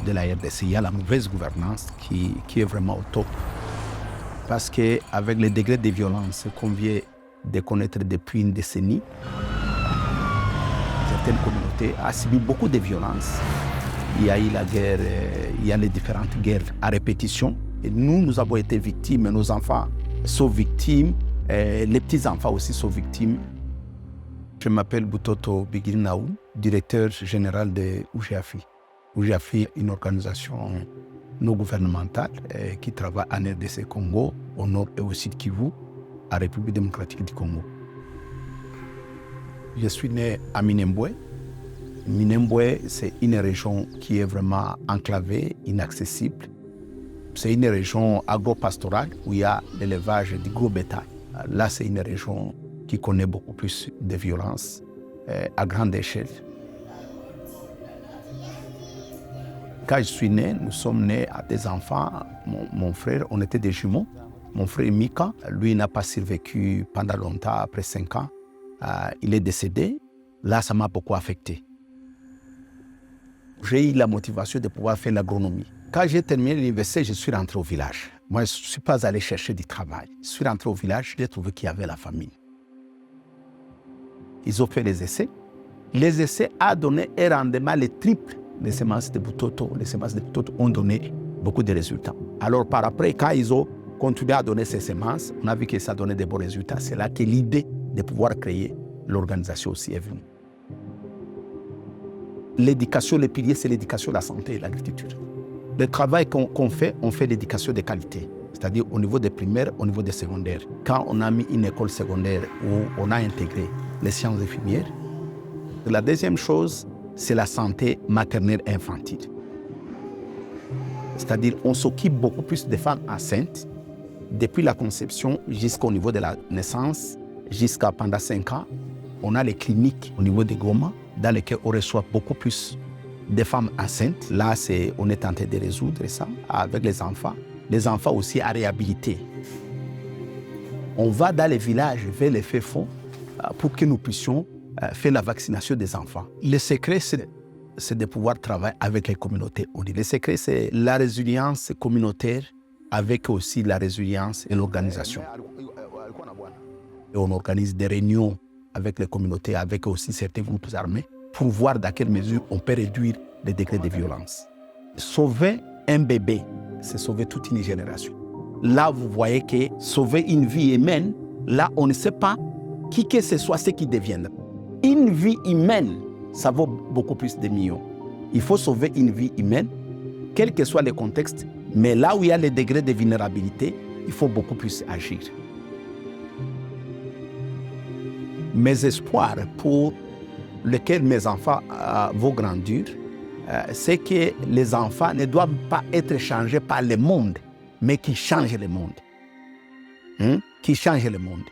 de la RDC. Il y a la mauvaise gouvernance qui est vraiment au top. Parce qu'avec le degré de violence qu'on vient de connaître depuis une décennie, certaines communautés ont subi beaucoup de violences. Il y a eu la guerre, il y a les différentes guerres à répétition. Et nous avons été victimes, nos enfants sont victimes, les petits-enfants aussi sont victimes. Je m'appelle Butoto Bigirinaou, directeur général de UGAFI. UGAFI est une organisation non gouvernementale qui travaille en RDC Congo, au nord et au sud Kivu, à République démocratique du Congo. Je suis né à Minembwe. Minembwe, c'est une région qui est vraiment enclavée, inaccessible. C'est une région agro-pastorale où il y a l'élevage du gros bétail. Là, c'est une région qui connaît beaucoup plus de violence à grande échelle. Quand je suis né, nous sommes nés à des enfants. Mon frère, on était des jumeaux. Mon frère Mika, lui, n'a pas survécu pendant longtemps, après 5 ans. Il est décédé. Là, ça m'a beaucoup affecté. J'ai eu la motivation de pouvoir faire l'agronomie. Quand j'ai terminé l'université, je suis rentré au village. Moi, je ne suis pas allé chercher du travail. Je suis rentré au village, j'ai trouvé qu'il y avait la famine. Ils ont fait les essais. Les essais ont donné un rendement le triple. Les semences de Butoto ont donné beaucoup de résultats. Alors, par après, quand ils ont continué à donner ces semences, on a vu que ça donnait de bons résultats. C'est là que l'idée de pouvoir créer l'organisation aussi est venue. L'éducation, les piliers, c'est l'éducation, la santé et l'agriculture. Le travail qu'on fait, on fait l'éducation de qualité, c'est-à-dire au niveau des primaires, au niveau des secondaires. Quand on a mis une école secondaire où on a intégré les sciences infirmières, la deuxième chose, c'est la santé maternelle et infantile. C'est-à-dire on s'occupe beaucoup plus des femmes enceintes, depuis la conception jusqu'au niveau de la naissance, jusqu'à pendant 5 ans. On a les cliniques au niveau de Goma, dans lesquelles on reçoit beaucoup plus de femmes enceintes. Là, on est en train de résoudre ça avec les enfants. Les enfants aussi à réhabiliter. On va dans les villages, vers les faits fonds, pour que nous puissions faire la vaccination des enfants. Le secret, c'est de pouvoir travailler avec les communautés. Le secret, c'est la résilience communautaire avec aussi la résilience et l'organisation. Et on organise des réunions avec les communautés, avec aussi certains groupes armés, pour voir dans quelle mesure on peut réduire les degrés de violence. Sauver un bébé, c'est sauver toute une génération. Là, vous voyez que sauver une vie humaine, là, on ne sait pas qui que ce soit, ce qui deviendra. Une vie humaine, ça vaut beaucoup plus de millions. Il faut sauver une vie humaine, quel que soit le contexte, mais là où il y a les degrés de vulnérabilité, il faut beaucoup plus agir. Mes espoirs pour lesquels mes enfants vont grandir, c'est que les enfants ne doivent pas être changés par le monde, mais qui changent le monde. Qui changent le monde.